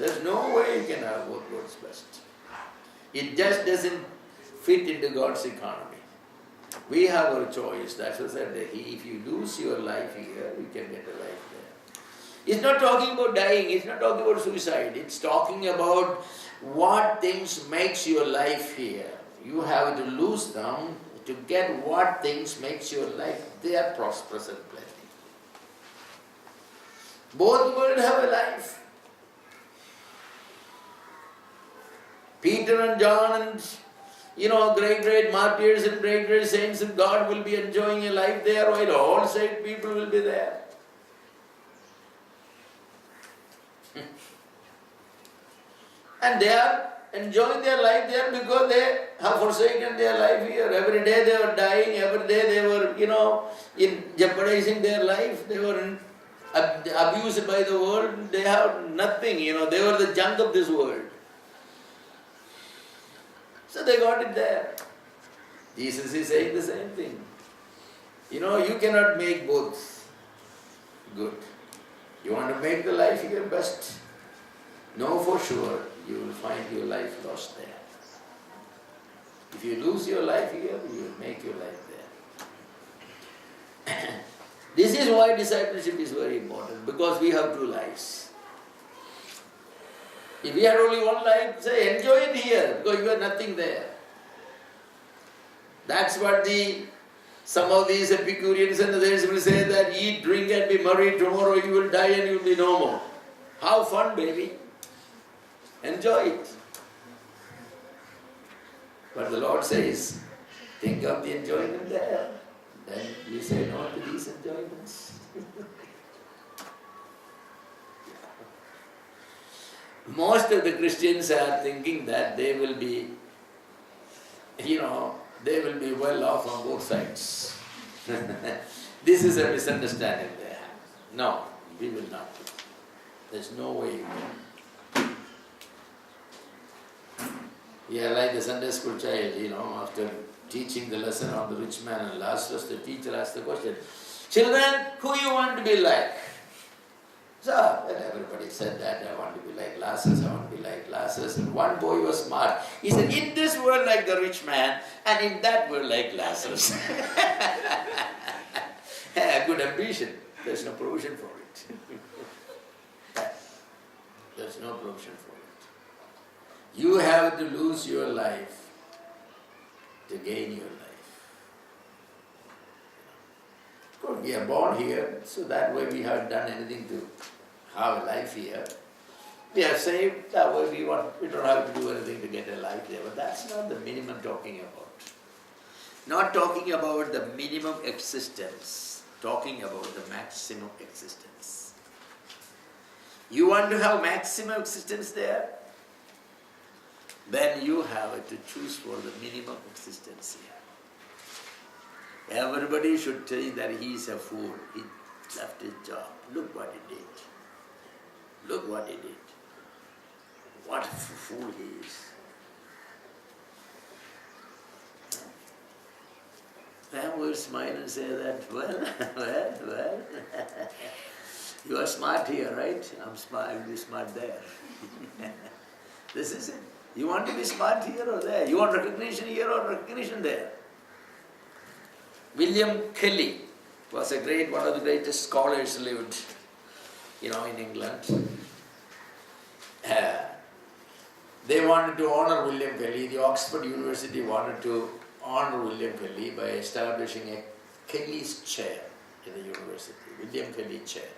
There's no way you can have both worlds best. It just doesn't fit into God's economy. We have our choice. That's what I said. If you lose your life here, you can get a life there. It's not talking about dying. It's not talking about suicide. It's talking about what things makes your life here. You have to lose them to get what things makes your life there prosperous and plenty. Both worlds have a life. Peter and John and great martyrs and great saints of God will be enjoying a life there, while all saved people will be there. And they are enjoying their life there because they have forsaken their life here. Every day they were dying, every day they were, in jeopardizing their life. They were abused by the world. They have nothing, they were the junk of this world. So they got it there. Jesus is saying the same thing. You cannot make both good. You want to make the life here best? Know for sure you will find your life lost there. If you lose your life here, you will make your life there. This is why discipleship is very important, because we have two lives. If we had only one life, say, enjoy it here, because you have nothing there. That's what some of these Epicureans and others will say, that eat, drink and be merry, tomorrow you will die and you will be no more. How fun, baby. Enjoy it. But the Lord says, think of the enjoyment there. Then you say no to these enjoyments. Most of the Christians are thinking that they will be, they will be well off on both sides. This is a misunderstanding there. No, we will not. There's no way you can. Yeah, like the Sunday school child, after teaching the lesson on the rich man and Lazarus, the teacher asked the question, children, who you want to be like? So, everybody said that, I want to be like Lazarus, I want to be like Lazarus. And one boy was smart. He said, in this world like the rich man, and in that world like Lazarus. Yeah, good ambition. There's no provision for it. There's no provision for it. You have to lose your life to gain your life. Of course, we are born here, so that way we haven't done anything to have a life here. We are saved, that way we don't have to do anything to get a life there. But that's not the minimum talking about. Not talking about the minimum existence, talking about the maximum existence. You want to have maximum existence there? Then you have to choose for the minimum existence here. Everybody should tell you that he is a fool. He left his job. Look what he did. Look what he did. What a fool he is. Then we'll smile and say that, well, you are smart here, right? I'm smart, I will be smart there. This is it. You want to be smart here or there? You want recognition here or recognition there? William Kelly was one of the greatest scholars lived, in England. They wanted to honor William Kelly. The Oxford University wanted to honor William Kelly by establishing a Kelly's chair in the university, William Kelly chair.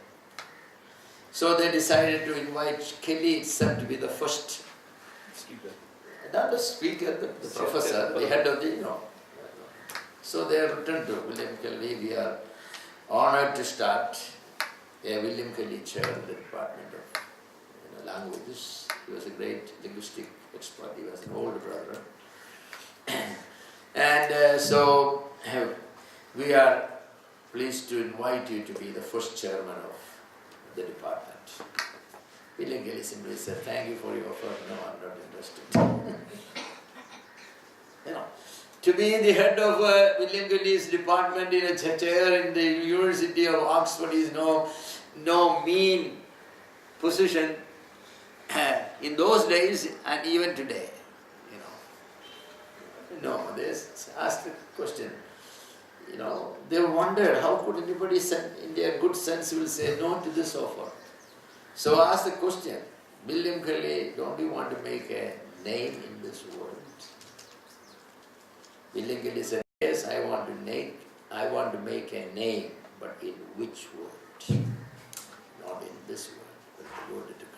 So they decided to invite Kelly itself to be the first speaker. Not the speaker, the professor, the head of the, So they have written to William Kelly, we are honored to start a William Kelly chair in the Department of Languages. He was a great linguistic expert, he was an older brother. And so we are pleased to invite you to be the first chairman of the department. William Kelly simply said, thank you for your offer, no, I'm not interested. To be the head of William Kelly's department in a chair in the University of Oxford is no mean position. In those days and even today, no, they asked the question. They wondered how could anybody in their good sense will say no to this offer. So I asked the question, William Kelly, don't you want to make a name in this world? William Kelly said, yes, I want to make a name, but in which world? Not in this world, but the world to come.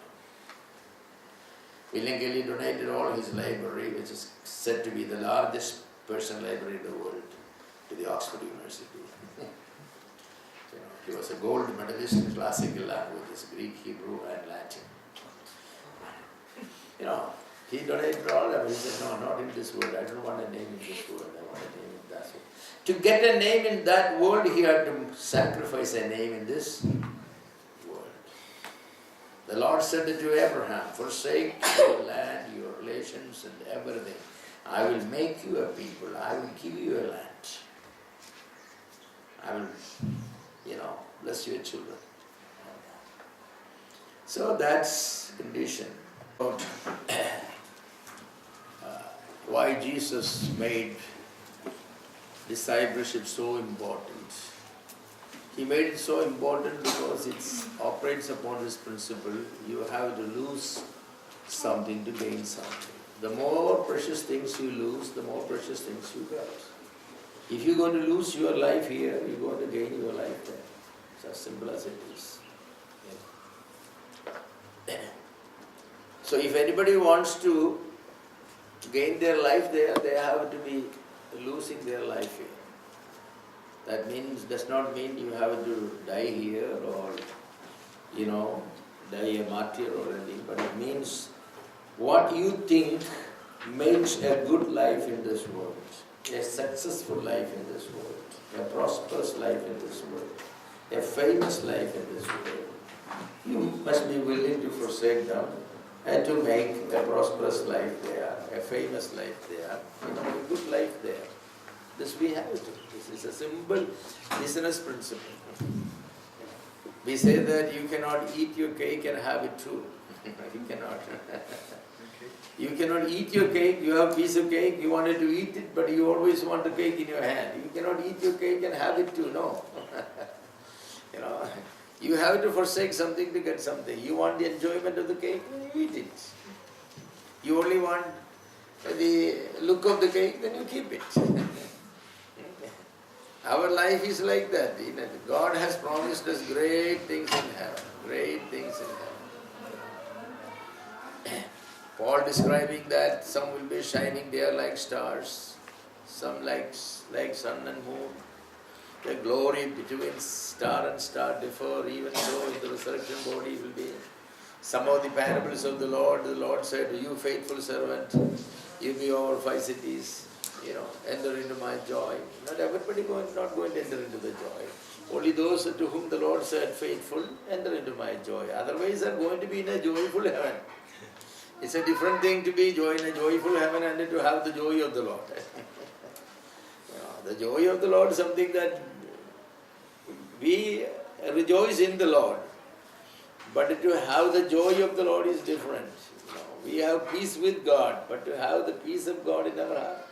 William Kelly donated all his library, which is said to be the largest personal library in the world, to the Oxford University. He was a gold medalist in classical languages, Greek, Hebrew and Latin. He donated all of it. He said, no, not in this world. I don't want a name in this world. I want a name in that world. To get a name in that world, he had to sacrifice a name in this world. The Lord said to Abraham, forsake your land, your relations and everything. I will make you a people. I will give you a land. I will, bless your children. So that's condition. Why Jesus made discipleship so important. He made it so important because it operates upon this principle. You have to lose something to gain something. The more precious things you lose, the more precious things you get. If you're going to lose your life here, you're going to gain your life there. It's as simple as it is. So if anybody wants to gain their life there, they have to be losing their life here. That does not mean you have to die here or, die a martyr or anything, but it means what you think makes a good life in this world, a successful life in this world, a prosperous life in this world, a famous life in this world. You must be willing to forsake them and to make a prosperous life there, a famous life there, a good life there. This we have to. This is a simple business principle. We say that you cannot eat your cake and have it too. You cannot. You cannot eat your cake, you have a piece of cake, you wanted to eat it, but you always want the cake in your hand. You cannot eat your cake and have it too, no. You have to forsake something to get something. You want the enjoyment of the cake, then you eat it. You only want the look of the cake, then you keep it. Our life is like that. God has promised us great things in heaven. Great things in heaven. Paul describing that some will be shining there like stars, some like sun and moon. The glory between star and star differ, even so in the resurrection body will be. Some of the parables of the Lord said, you faithful servant, give me over 5 cities, enter into my joy. Not everybody not going to enter into the joy. Only those to whom the Lord said, faithful, enter into my joy. Otherwise are going to be in a joyful heaven. It's a different thing to be in a joyful heaven and to have the joy of the Lord. The joy of the Lord is something that we rejoice in the Lord. But to have the joy of the Lord is different. We have peace with God, but to have the peace of God in our heart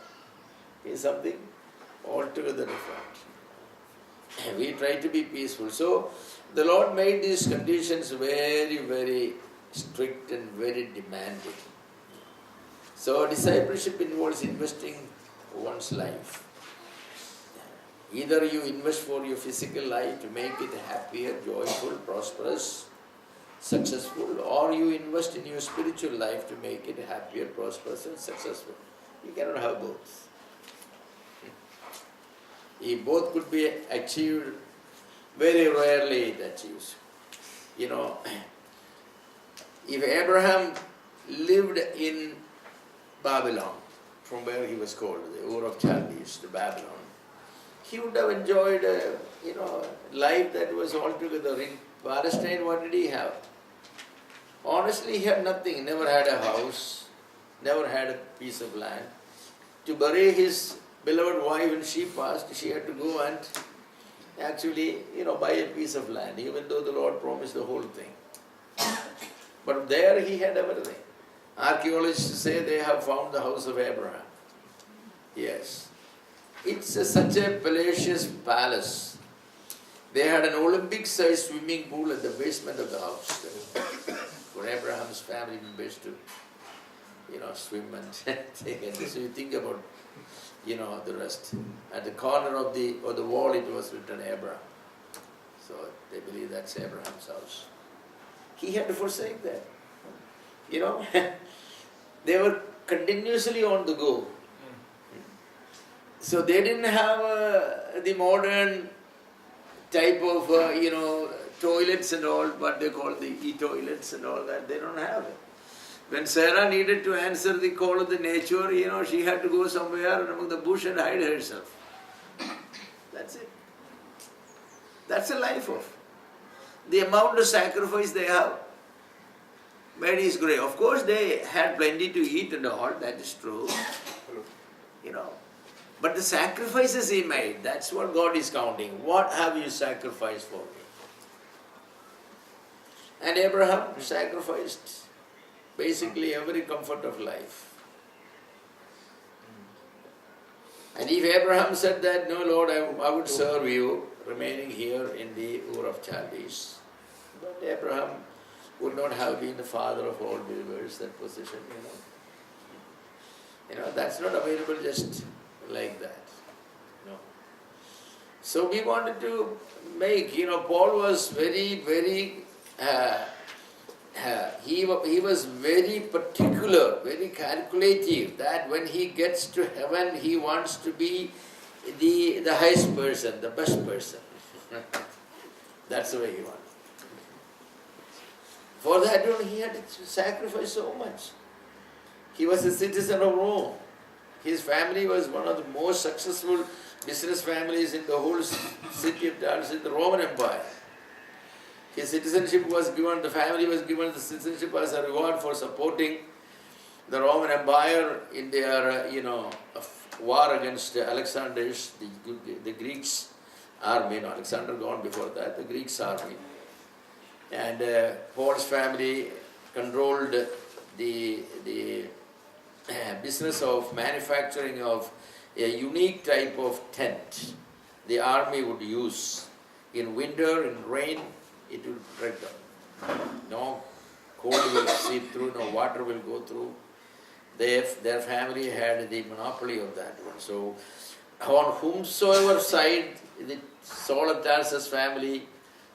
is something altogether different. We try to be peaceful. So the Lord made these conditions very, very strict and very demanding. So discipleship involves investing one's life. Either you invest for your physical life to make it happier, joyful, prosperous, successful, or you invest in your spiritual life to make it happier, prosperous and successful. You cannot have both. If both could be achieved, very rarely it achieves. If Abraham lived in Babylon, from where he was called, the Ur of Chaldees, to Babylon, he would have enjoyed a life that was altogether. In Palestine, what did he have? Honestly, he had nothing. Never had a house, never had a piece of land. To bury his beloved wife when she passed, she had to go and actually, buy a piece of land, even though the Lord promised the whole thing. But there he had everything. Archaeologists say they have found the house of Abraham. Yes. It's such a palatial palace. They had an Olympic-sized swimming pool at the basement of the house for Abraham's family members to, swim and take it. So you think about, the rest. At the corner of the wall it was written Abraham. So they believe that's Abraham's house. He had to forsake that. They were continuously on the go. So they didn't have the modern type of, toilets and all, what they call the e-toilets and all that. They don't have it. When Sarah needed to answer the call of the nature, she had to go somewhere among the bush and hide herself. That's it. That's the life of. The amount of sacrifice they have made is great. Of course, they had plenty to eat and all, that is true. But the sacrifices he made, that's what God is counting. What have you sacrificed for me? And Abraham sacrificed basically every comfort of life. And if Abraham said that, no Lord, I would serve you, remaining here in the Ur of Chaldees. But Abraham would not have been the father of all believers, that position, that's not available just like that. So we wanted to make, Paul was very, very, he was very particular, very calculative, that when he gets to heaven, he wants to be the highest person, the best person. That's the way he wanted. For that, he had to sacrifice so much. He was a citizen of Rome. His family was one of the most successful business families in the whole city of Tarsus in the Roman Empire. His citizenship was given, the family was given the citizenship as a reward for supporting the Roman Empire in their, war against Alexander's, the Greeks' army. Alexander gone before that, the Greeks' army. And Paul's family controlled the business of manufacturing of a unique type of tent the army would use. In winter, in rain, it will break down. No cold will seep through, no water will go through. Their family had the monopoly of that one. So, on whomsoever side the Saul of Tarsus family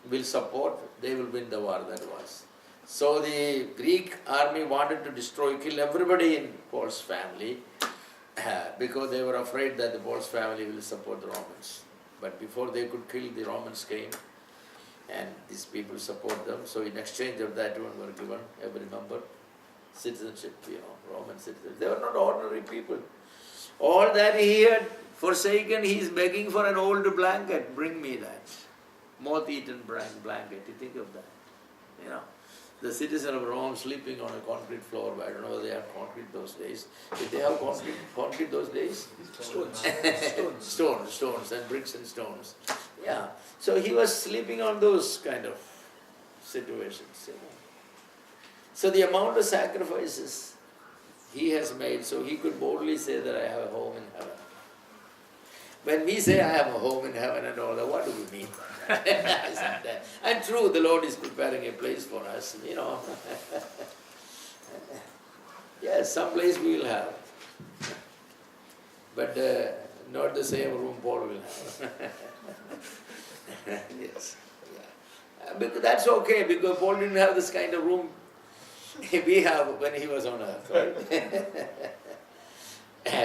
will support, they will win the war, that was. So the Greek army wanted to kill everybody in Paul's family because they were afraid that the Paul's family will support the Romans. But before they could kill, the Romans came and these people support them. So in exchange of that one were given, every member, citizenship, Roman citizens. They were not ordinary people. All that he had forsaken, he is begging for an old blanket. Bring me that. Moth-eaten blanket. You think of that. The citizen of Rome sleeping on a concrete floor. I don't know whether they had concrete those days. Did they have concrete those days? Stones and bricks and stones. Yeah. So he was sleeping on those kind of situations. So the amount of sacrifices he has made, so he could boldly say that I have a home in heaven. When we say I have a home in heaven and all that, what do we mean? And true, the Lord is preparing a place for us, Yes, some place we will have. But not the same room Paul will have. Yes. Yeah. Because that's okay, because Paul didn't have this kind of room we have when he was on earth, right?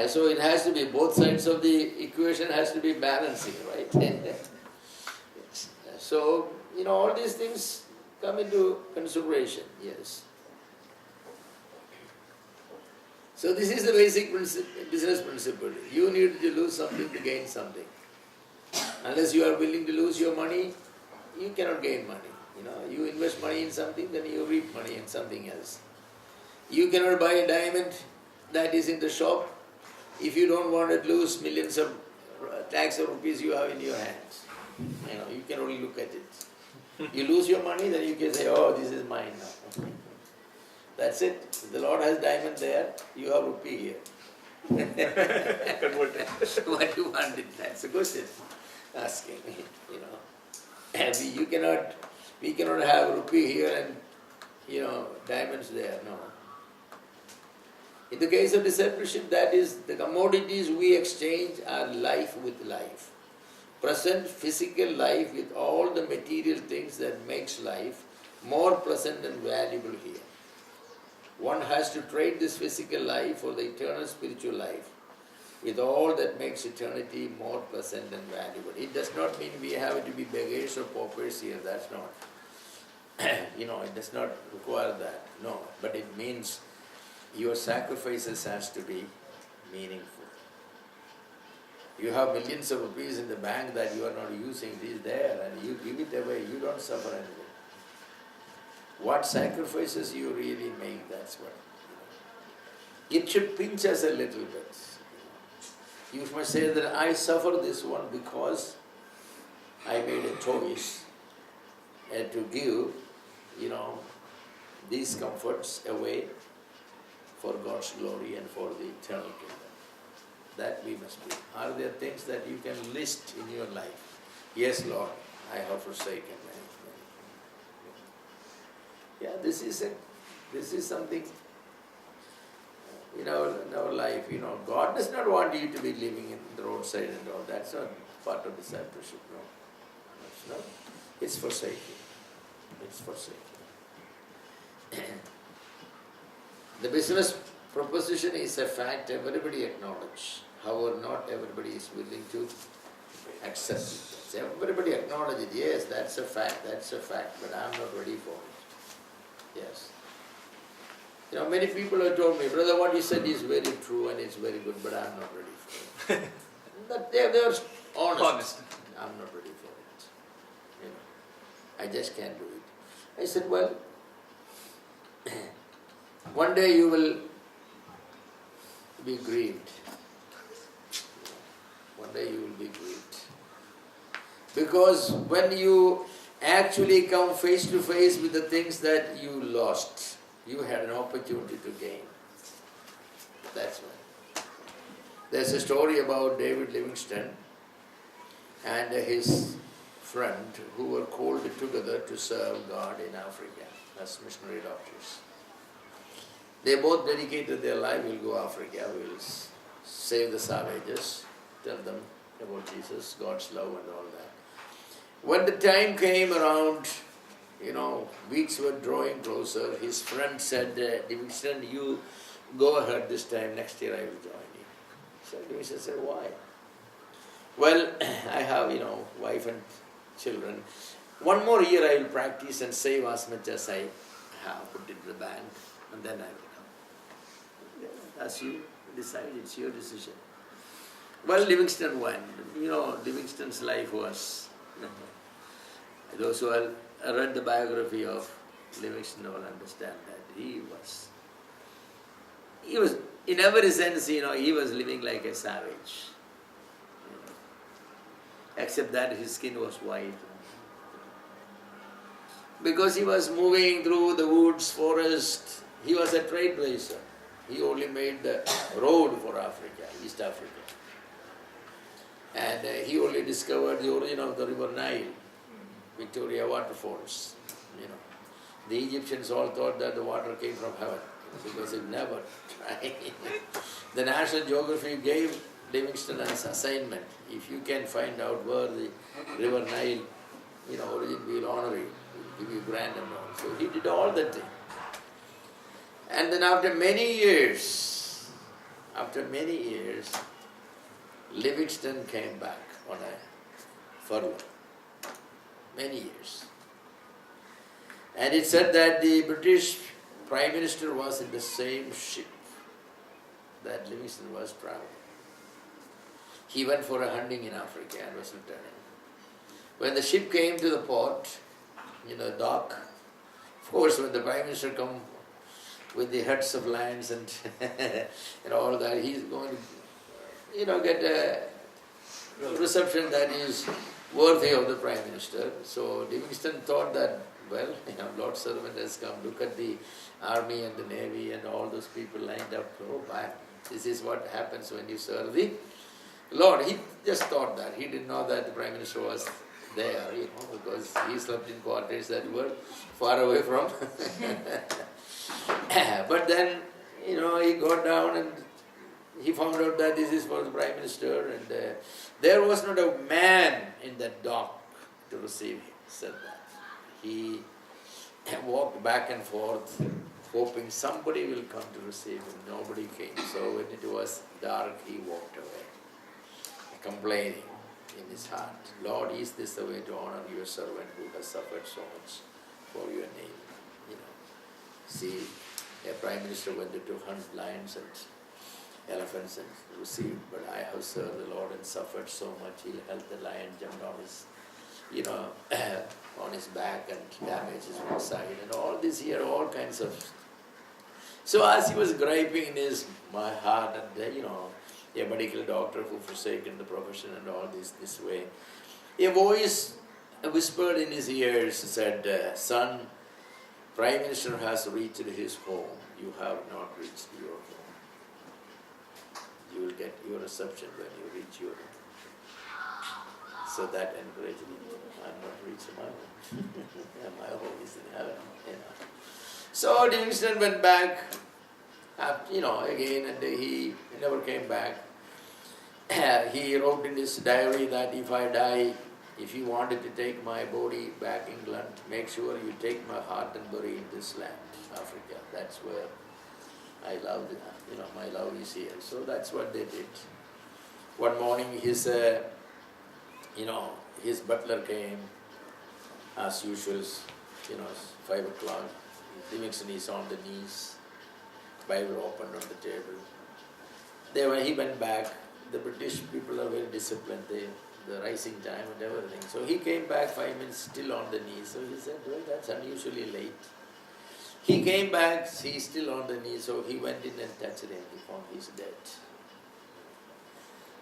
So it has to be, both sides of the equation has to be balancing, right? Yes. So, all these things come into consideration, yes. So this is the basic business principle. You need to lose something to gain something. Unless you are willing to lose your money, you cannot gain money. You invest money in something, then you reap money in something else. You cannot buy a diamond that is in the shop if you don't want to lose millions of lakhs of rupees you have in your hands. You can only look at it. You lose your money, then you can say, oh, this is mine now. That's it. If the Lord has diamond there, you have rupee here. Converted. What you want it? That's a question. Asking, you know. And we cannot have rupee here and, diamonds there. No. In the case of discipleship, that is, the commodities we exchange are life with life. Present physical life with all the material things that makes life more pleasant and valuable here. One has to trade this physical life for the eternal spiritual life with all that makes eternity more pleasant and valuable. It does not mean we have to be beggars or paupers here, that's not. It does not require that, no. But it means your sacrifices has to be meaningful. You have millions of rupees in the bank that you are not using, it is there, and you give it away, you don't suffer anything. What sacrifices you really make, that's what. It should pinch us a little bit. You must say that I suffer this one because I made a choice to give, these comforts away for God's glory and for the eternal kingdom. That we must be. Are there things that you can list in your life? Yes, Lord, I have forsaken many. Yeah, this is something in our life. God does not want you to be living in the roadside and all. That's not part of discipleship. No, it's not. It's forsaking. It's forsaking. The business proposition is a fact everybody acknowledges. However, not everybody is willing to accept it. Everybody acknowledges it. Yes, that's a fact, but I'm not ready for it. Yes. Many people have told me, brother, what you said is very true and it's very good, but I'm not ready for it. They are honest. I'm not ready for it. I just can't do it. I said, well, one day you will be grieved. One day you will be grieved. Because when you actually come face to face with the things that you lost, you had an opportunity to gain. That's why. There's a story about David Livingstone and his friend who were called together to serve God in Africa as missionary doctors. They both dedicated their life, we'll go Africa, we'll save the savages, tell them about Jesus, God's love and all that. When the time came around, weeks were drawing closer, his friend said, Livingstone, you go ahead this time, next year I will join you. So Livingstone said, why? Well, I have, wife and children. One more year I will practice and save as much as I have, put it in the bank, and then I will come. As you decide, it's your decision. Well, Livingstone went. Livingstone's life was, those who have read the biography of Livingstone will understand that he was, in every sense, he was living like a savage. Except that his skin was white. Because he was moving through the woods, forest, he was a trailblazer. He only made the road for Africa, East Africa. And he only discovered the origin of the river Nile, Victoria waterfalls. The Egyptians all thought that the water came from heaven because they never tried. The National Geography gave Livingstone as assignment. If you can find out where the river Nile, origin, we'll honor you. We'll give you grant and all. So he did all that thing. And then after many years, Livingstone came back on a furlough. Many years. And it said that the British Prime Minister was in the same ship that Livingstone was traveling. He went for a hunting in Africa and was returning. When the ship came to the port, dock, of course when the Prime Minister come with the heads of lands and all that, he's going to, get a reception that is worthy of the Prime Minister. So Livingstone thought that Well, Lord's servant has come. Look at the army and the navy and all those people lined up. Oh, man, this is what happens when you serve the Lord. He just thought that. He didn't know that the Prime Minister was there, because he slept in quarters that were far away from. But then, he got down and he found out that this is for the Prime Minister, and there was not a man in that dock to receive him, said that. He walked back and forth, hoping somebody will come to receive him. Nobody came. So when it was dark, he walked away, complaining in his heart, Lord, is this the way to honor your servant who has suffered so much for your name? See, a Prime Minister went to hunt lions and elephants and received, but I have served the Lord and suffered so much. He'll help the lion jump on his, on his back and damage his one side, and all this here, all kinds of. So as he was griping in his my heart, and a medical doctor who forsaken the profession and all this way, a voice whispered in his ears, said, son, Prime Minister has reached his home. You have not reached your home. You will get your reception when you reach your home. So that encouraged me. I'm not reaching my home. My home is in heaven. So Livingston went back, again, and he never came back. He wrote in his diary that if I die, if you wanted to take my body back England, make sure you take my heart and bury in this land, Africa. That's where I love, my love is here. So that's what they did. One morning his butler came, as usual, 5 o'clock. Livingston is on the knees, Bible opened on the table. He went back. The British people are very disciplined, the rising time and everything. So he came back 5 minutes still on the knees. So he said, well, that's unusually late. He came back, he's still on the knees, so he went in and touched him. He found he's dead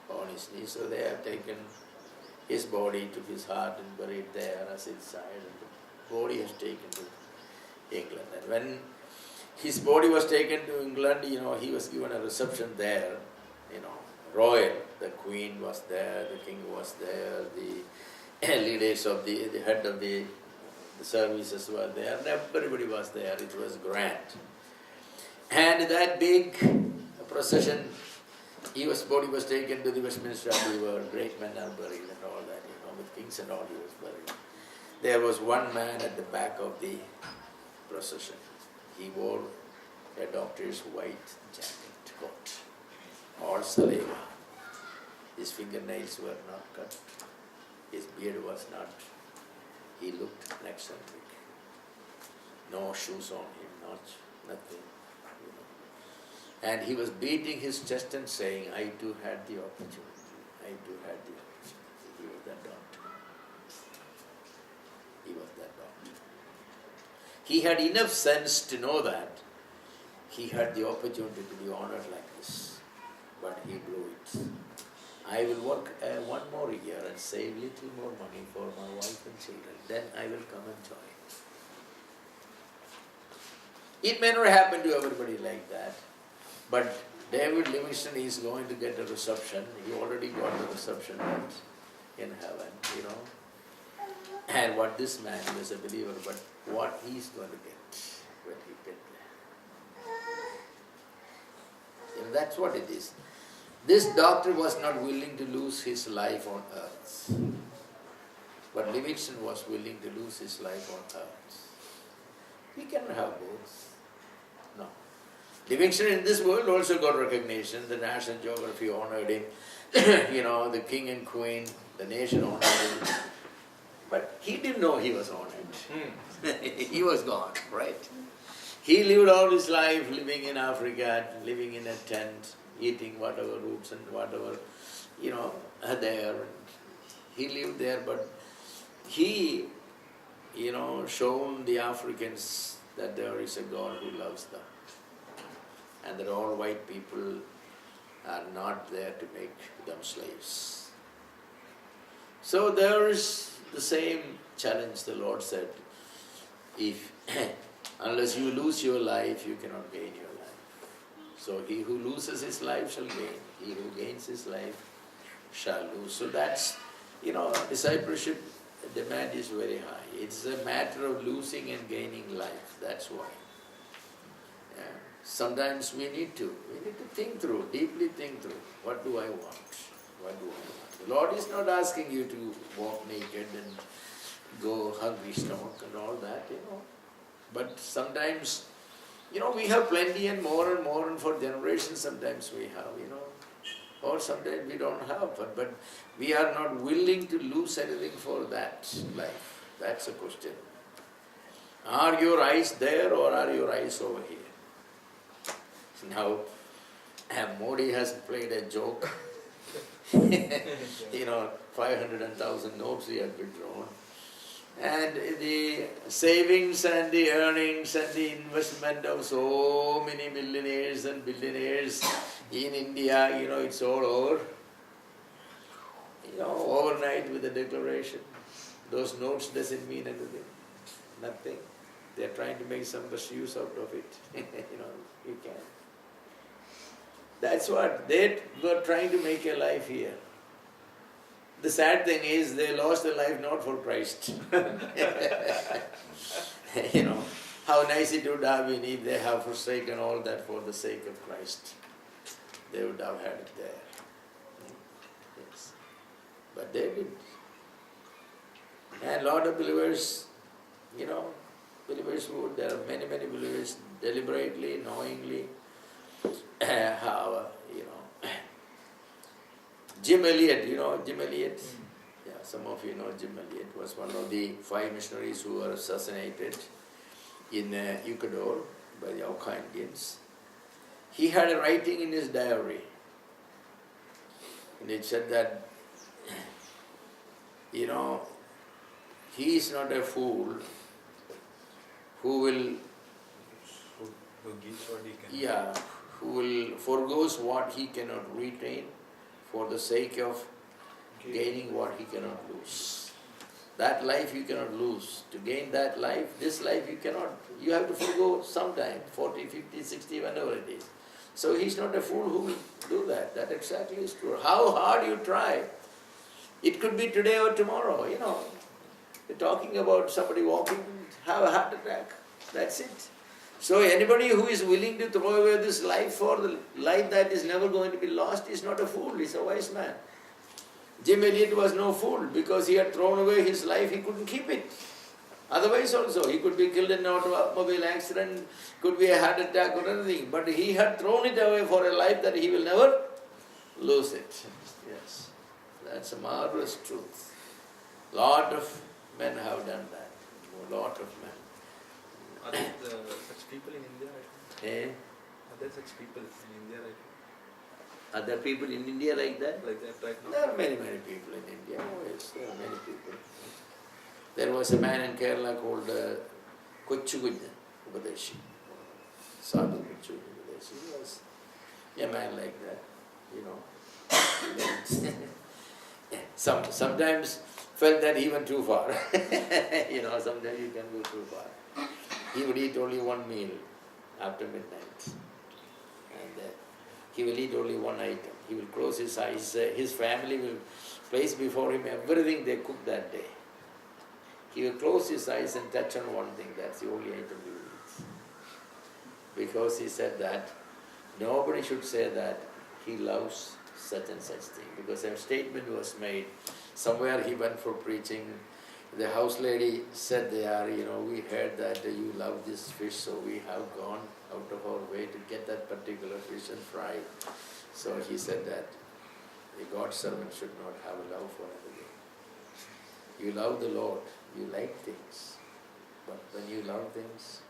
on his knees. So they have taken his body to his heart and buried there as inside, and the body is taken to England. And when his body was taken to England, he was given a reception there, royal. The Queen was there, the King was there, the leaders of the head of the services were there, and everybody was there. It was grand. And that big procession, his body was taken to the Westminster Abbey, where great men are buried and all that, with kings and all, he was buried. There was one man at the back of the procession. He wore a doctor's white jacket, coat, all saliva. His fingernails were not cut. His beard was not. He looked eccentric. No shoes on him, nothing. And he was beating his chest and saying, I too had the opportunity. I too had the opportunity. He was that doctor. He was that doctor. He had enough sense to know that he had the opportunity to be honored like this, but he blew it. I will work one more year and save little more money for my wife and children. Then I will come and join. It may not happen to everybody like that, but David Livingstone is going to get a reception. He already got the reception in heaven, And what this man, he was a believer, but what he's going to get when he get there. That's what it is. This doctor was not willing to lose his life on earth, but Livingstone was willing to lose his life on earth. We cannot have both. No. Livingstone in this world also got recognition. The National Geography honored him. The king and queen, the nation honored him. But he didn't know he was honored. He was gone, right? He lived all his life living in Africa, living in a tent, eating whatever roots and whatever, there. He lived there, but he, shown the Africans that there is a God who loves them. And that all white people are not there to make them slaves. So there is the same challenge the Lord said. If unless you lose your life, you cannot gain your life. So he who loses his life shall gain. He who gains his life shall lose. So that's, discipleship demand is very high. It's a matter of losing and gaining life. That's why. Yeah. Sometimes we need to think through, deeply think through. What do I want? What do I want? The Lord is not asking you to walk naked and go hungry stomach and all that, But sometimes, we have plenty and more, and for generations sometimes we have, Or sometimes we don't have, but we are not willing to lose anything for that life. That's a question. Are your eyes there or are your eyes over here? Now, Modi has played a joke. 500 and 1,000 notes he had withdrawn. And the savings and the earnings and the investment of so many millionaires and billionaires in India, it's all over. Overnight with a declaration. Those notes doesn't mean anything. Nothing. They're trying to make some use out of it. You can. That's what they were trying to make a life here. The sad thing is they lost their life not for Christ. How nice it would have been if they have forsaken all that for the sake of Christ. They would have had it there. Yes. But they didn't. And a lot of believers, there are many believers deliberately, knowingly, have, Jim Elliot, Jim Elliot? Yeah, some of you know Jim Elliot was one of the 5 missionaries who were assassinated in Ecuador by the Auca Indians. He had a writing in his diary. And it said that, he is not a fool who will gives what he can. Yeah, who will forgoes what he cannot retain for the sake of gaining what he cannot lose. That life you cannot lose. To gain that life, this life you cannot, you have to forgo sometime, 40, 50, 60, whenever it is. So he's not a fool who will do that. That exactly is true. How hard you try, it could be today or tomorrow, You're talking about somebody walking, have a heart attack. That's it. So anybody who is willing to throw away this life for the life that is never going to be lost is not a fool, he's a wise man. Jim Elliot was no fool because he had thrown away his life, he couldn't keep it. Otherwise also, he could be killed in an automobile accident, could be a heart attack or anything, but he had thrown it away for a life that he will never lose it. Yes, that's a marvelous truth. Lot of men have done that, lot of men. Are there such people in India right now? Are there such people in India right now? Are there people in India like that? Like that right now? There are many people in India. Oh yes, there are many people. There was a man in Kerala called Kochugunya Upadeshi. Sadhu Kochugunya Upadeshi. He was a man like that, Sometimes felt that he went too far. Sometimes you can go too far. He would eat only one meal after midnight. And he will eat only one item. He will close his eyes. His family will place before him everything they cook that day. He will close his eyes and touch on one thing. That's the only item he will eat. Because he said that nobody should say that he loves such and such thing. Because a statement was made. Somewhere he went for preaching. The house lady said there, we heard that you love this fish, so we have gone out of our way to get that particular fish and fry it. So he said that a God servant should not have a love for anything. You love the Lord, you like things, but when you love things,